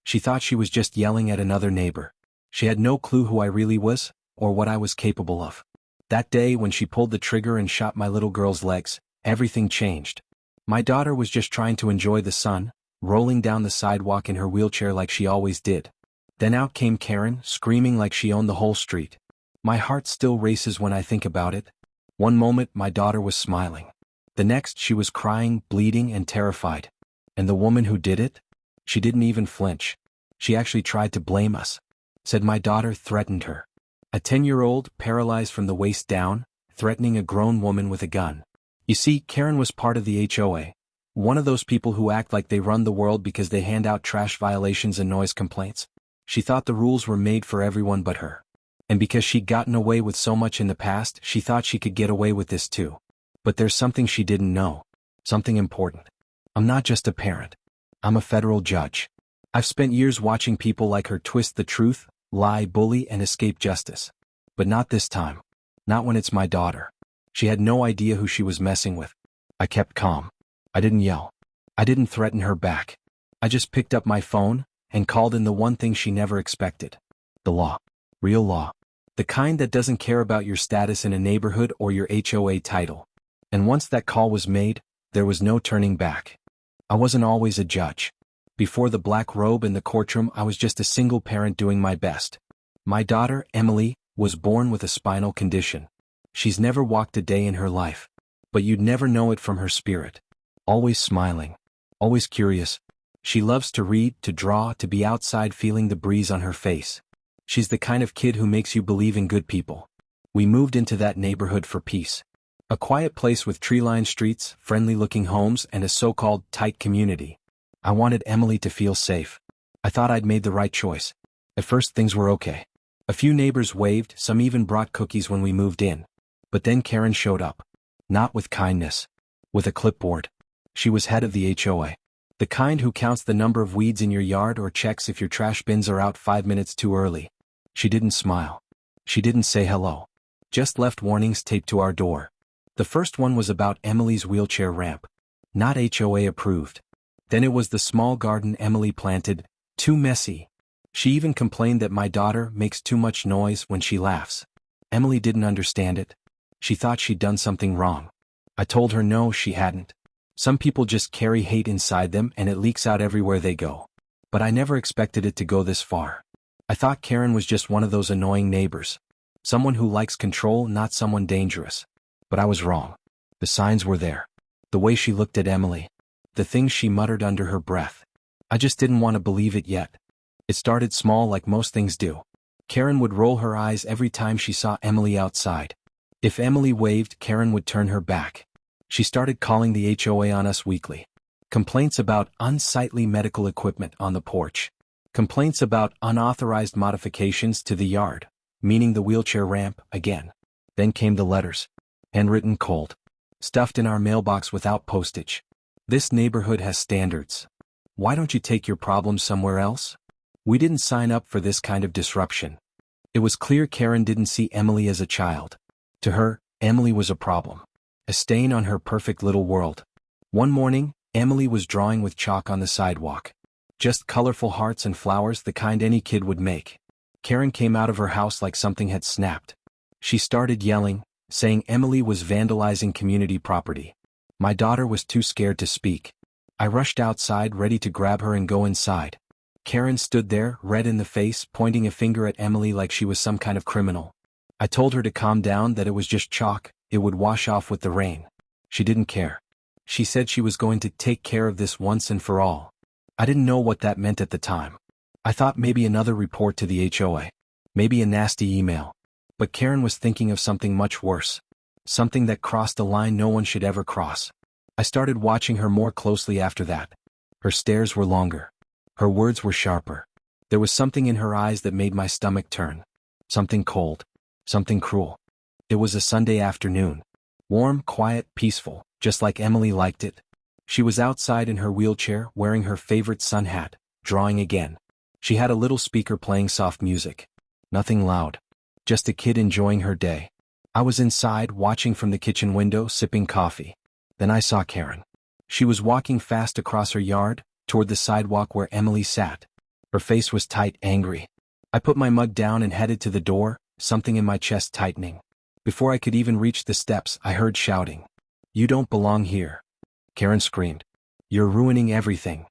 She thought she was just yelling at another neighbor. She had no clue who I really was, or what I was capable of. That day when she pulled the trigger and shot my little girl's legs, everything changed. My daughter was just trying to enjoy the sun, rolling down the sidewalk in her wheelchair like she always did. Then out came Karen, screaming like she owned the whole street. My heart still races when I think about it. One moment my daughter was smiling. The next she was crying, bleeding, and terrified. And the woman who did it? She didn't even flinch. She actually tried to blame us. Said my daughter threatened her. A 10-year-old, paralyzed from the waist down, threatening a grown woman with a gun. You see, Karen was part of the HOA. One of those people who act like they run the world because they hand out trash violations and noise complaints. She thought the rules were made for everyone but her. And because she'd gotten away with so much in the past, she thought she could get away with this too. But there's something she didn't know. Something important. I'm not just a parent. I'm a federal judge. I've spent years watching people like her twist the truth, lie, bully, and escape justice. But not this time. Not when it's my daughter. She had no idea who she was messing with. I kept calm. I didn't yell. I didn't threaten her back. I just picked up my phone and called in the one thing she never expected. The law. Real law. The kind that doesn't care about your status in a neighborhood or your HOA title. And once that call was made, there was no turning back. I wasn't always a judge. Before the black robe in the courtroom, I was just a single parent doing my best. My daughter, Emily, was born with a spinal condition. She's never walked a day in her life. But you'd never know it from her spirit. Always smiling. Always curious. She loves to read, to draw, to be outside feeling the breeze on her face. She's the kind of kid who makes you believe in good people. We moved into that neighborhood for peace. A quiet place with tree-lined streets, friendly-looking homes, and a so-called tight community. I wanted Emily to feel safe. I thought I'd made the right choice. At first things were okay. A few neighbors waved, some even brought cookies when we moved in. But then Karen showed up. Not with kindness. With a clipboard. She was head of the HOA. The kind who counts the number of weeds in your yard or checks if your trash bins are out 5 minutes too early. She didn't smile. She didn't say hello. Just left warnings taped to our door. The first one was about Emily's wheelchair ramp. Not HOA approved. Then it was the small garden Emily planted. Too messy. She even complained that my daughter makes too much noise when she laughs. Emily didn't understand it. She thought she'd done something wrong. I told her no, she hadn't. Some people just carry hate inside them and it leaks out everywhere they go. But I never expected it to go this far. I thought Karen was just one of those annoying neighbors. Someone who likes control, not someone dangerous. But I was wrong. The signs were there. The way she looked at Emily. The things she muttered under her breath. I just didn't want to believe it yet. It started small like most things do. Karen would roll her eyes every time she saw Emily outside. If Emily waved, Karen would turn her back. She started calling the HOA on us weekly. Complaints about unsightly medical equipment on the porch. Complaints about unauthorized modifications to the yard, meaning the wheelchair ramp, again. Then came the letters. Handwritten cold. Stuffed in our mailbox without postage. This neighborhood has standards. Why don't you take your problems somewhere else? We didn't sign up for this kind of disruption. It was clear Karen didn't see Emily as a child. To her, Emily was a problem. A stain on her perfect little world. One morning, Emily was drawing with chalk on the sidewalk. Just colorful hearts and flowers, the kind any kid would make. Karen came out of her house like something had snapped. She started yelling, saying Emily was vandalizing community property. My daughter was too scared to speak. I rushed outside, ready to grab her and go inside. Karen stood there, red in the face, pointing a finger at Emily like she was some kind of criminal. I told her to calm down, that it was just chalk, it would wash off with the rain. She didn't care. She said she was going to take care of this once and for all. I didn't know what that meant at the time. I thought maybe another report to the HOA. Maybe a nasty email. But Karen was thinking of something much worse. Something that crossed a line no one should ever cross. I started watching her more closely after that. Her stares were longer. Her words were sharper. There was something in her eyes that made my stomach turn. Something cold. Something cruel. It was a Sunday afternoon. Warm, quiet, peaceful, just like Emily liked it. She was outside in her wheelchair, wearing her favorite sun hat, drawing again. She had a little speaker playing soft music. Nothing loud. Just a kid enjoying her day. I was inside, watching from the kitchen window, sipping coffee. Then I saw Karen. She was walking fast across her yard, toward the sidewalk where Emily sat. Her face was tight, angry. I put my mug down and headed to the door, something in my chest tightening. Before I could even reach the steps, I heard shouting. "You don't belong here." Karen screamed. "You're ruining everything."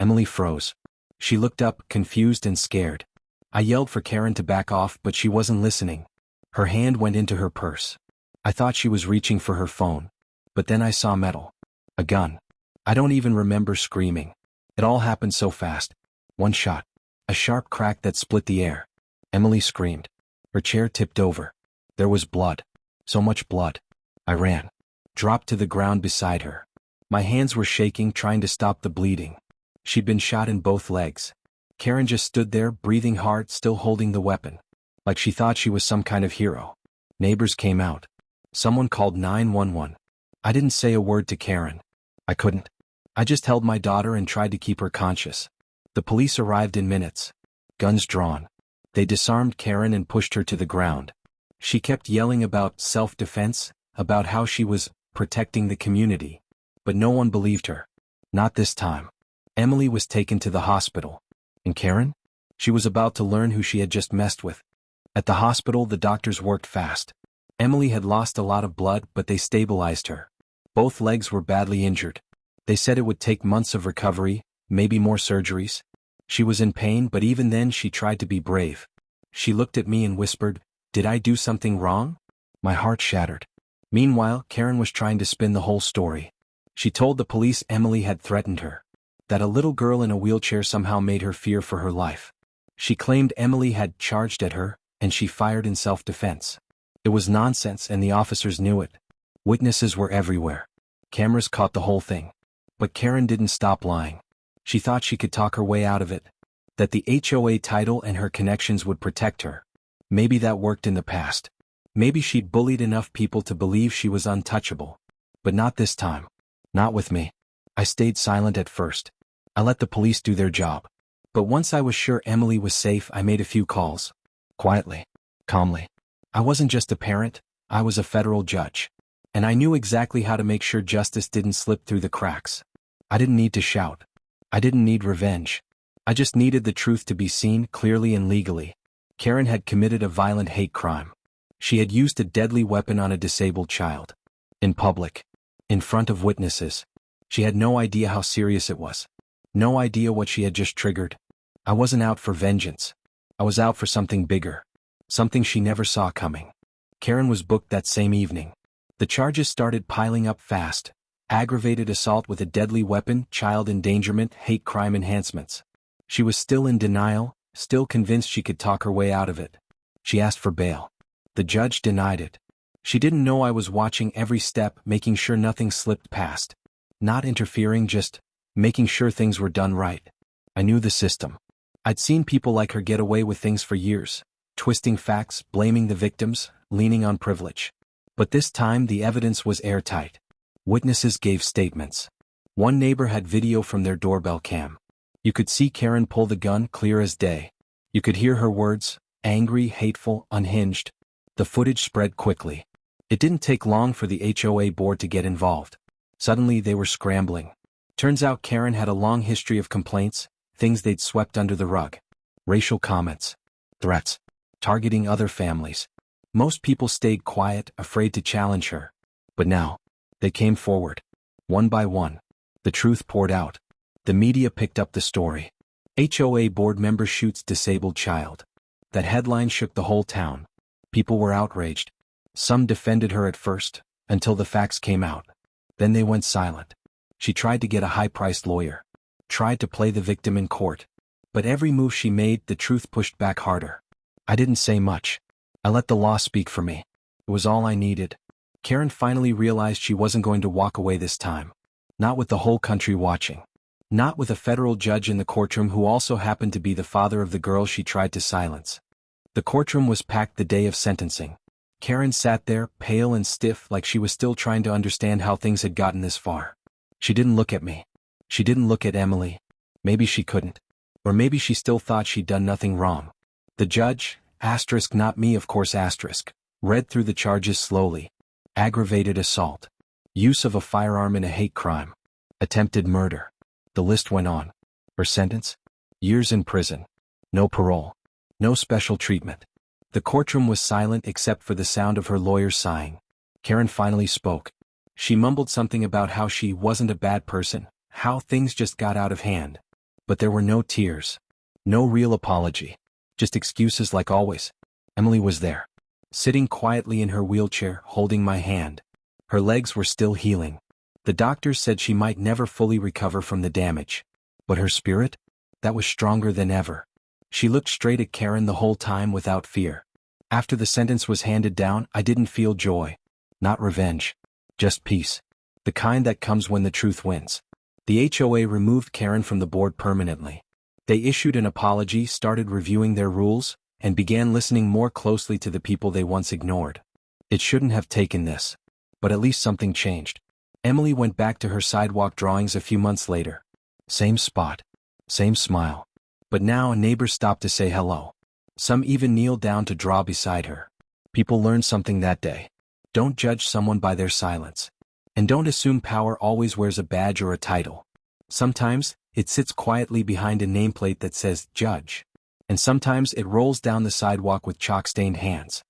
Emily froze. She looked up, confused and scared. I yelled for Karen to back off, but she wasn't listening. Her hand went into her purse. I thought she was reaching for her phone. But then I saw metal. A gun. I don't even remember screaming. It all happened so fast. One shot. A sharp crack that split the air. Emily screamed. Her chair tipped over. There was blood. So much blood. I ran. Dropped to the ground beside her. My hands were shaking, trying to stop the bleeding. She'd been shot in both legs. Karen just stood there, breathing hard, still holding the weapon. Like she thought she was some kind of hero. Neighbors came out. Someone called 911. I didn't say a word to Karen. I couldn't. I just held my daughter and tried to keep her conscious. The police arrived in minutes. Guns drawn. They disarmed Karen and pushed her to the ground. She kept yelling about self-defense, about how she was protecting the community. But no one believed her. Not this time. Emily was taken to the hospital. And Karen? She was about to learn who she had just messed with. At the hospital, the doctors worked fast. Emily had lost a lot of blood, but they stabilized her. Both legs were badly injured. They said it would take months of recovery, maybe more surgeries. She was in pain, but even then she tried to be brave. She looked at me and whispered, "Did I do something wrong?" My heart shattered. Meanwhile, Karen was trying to spin the whole story. She told the police Emily had threatened her. That a little girl in a wheelchair somehow made her fear for her life. She claimed Emily had charged at her, and she fired in self-defense. It was nonsense, and the officers knew it. Witnesses were everywhere. Cameras caught the whole thing. But Karen didn't stop lying. She thought she could talk her way out of it. That the HOA title and her connections would protect her. Maybe that worked in the past. Maybe she'd bullied enough people to believe she was untouchable. But not this time. Not with me. I stayed silent at first. I let the police do their job. But once I was sure Emily was safe, I made a few calls. Quietly. Calmly. I wasn't just a parent, I was a federal judge. And I knew exactly how to make sure justice didn't slip through the cracks. I didn't need to shout. I didn't need revenge. I just needed the truth to be seen clearly and legally. Karen had committed a violent hate crime. She had used a deadly weapon on a disabled child. In public. In front of witnesses. She had no idea how serious it was. No idea what she had just triggered. I wasn't out for vengeance. I was out for something bigger. Something she never saw coming. Karen was booked that same evening. The charges started piling up fast. Aggravated assault with a deadly weapon, child endangerment, hate crime enhancements. She was still in denial, still convinced she could talk her way out of it. She asked for bail. The judge denied it. She didn't know I was watching every step, making sure nothing slipped past. Not interfering, just making sure things were done right. I knew the system. I'd seen people like her get away with things for years. Twisting facts, blaming the victims, leaning on privilege. But this time the evidence was airtight. Witnesses gave statements. One neighbor had video from their doorbell cam. You could see Karen pull the gun clear as day. You could hear her words, angry, hateful, unhinged. The footage spread quickly. It didn't take long for the HOA board to get involved. Suddenly they were scrambling. Turns out Karen had a long history of complaints, things they'd swept under the rug. Racial comments. Threats. Targeting other families. Most people stayed quiet, afraid to challenge her. But now, they came forward. One by one. The truth poured out. The media picked up the story. HOA board member shoots disabled child. That headline shook the whole town. People were outraged. Some defended her at first, until the facts came out. Then they went silent. She tried to get a high-priced lawyer. Tried to play the victim in court. But every move she made, the truth pushed back harder. I didn't say much. I let the law speak for me. It was all I needed. Karen finally realized she wasn't going to walk away this time. Not with the whole country watching. Not with a federal judge in the courtroom who also happened to be the father of the girl she tried to silence. The courtroom was packed the day of sentencing. Karen sat there, pale and stiff, like she was still trying to understand how things had gotten this far. She didn't look at me. She didn't look at Emily. Maybe she couldn't. Or maybe she still thought she'd done nothing wrong. The judge, asterisk not me of course asterisk, read through the charges slowly. Aggravated assault. Use of a firearm in a hate crime. Attempted murder. The list went on. Her sentence? Years in prison. No parole. No special treatment. The courtroom was silent except for the sound of her lawyer sighing. Karen finally spoke. She mumbled something about how she wasn't a bad person, how things just got out of hand. But there were no tears. No real apology. Just excuses like always. Emily was there, sitting quietly in her wheelchair, holding my hand. Her legs were still healing. The doctors said she might never fully recover from the damage. But her spirit? That was stronger than ever. She looked straight at Karen the whole time without fear. After the sentence was handed down, I didn't feel joy. Not revenge. Just peace. The kind that comes when the truth wins. The HOA removed Karen from the board permanently. They issued an apology, started reviewing their rules, and began listening more closely to the people they once ignored. It shouldn't have taken this. But at least something changed. Emily went back to her sidewalk drawings a few months later. Same spot. Same smile. But now a neighbor stopped to say hello. Some even kneeled down to draw beside her. People learned something that day. Don't judge someone by their silence. And don't assume power always wears a badge or a title. Sometimes, it sits quietly behind a nameplate that says, "Judge." And sometimes it rolls down the sidewalk with chalk-stained hands.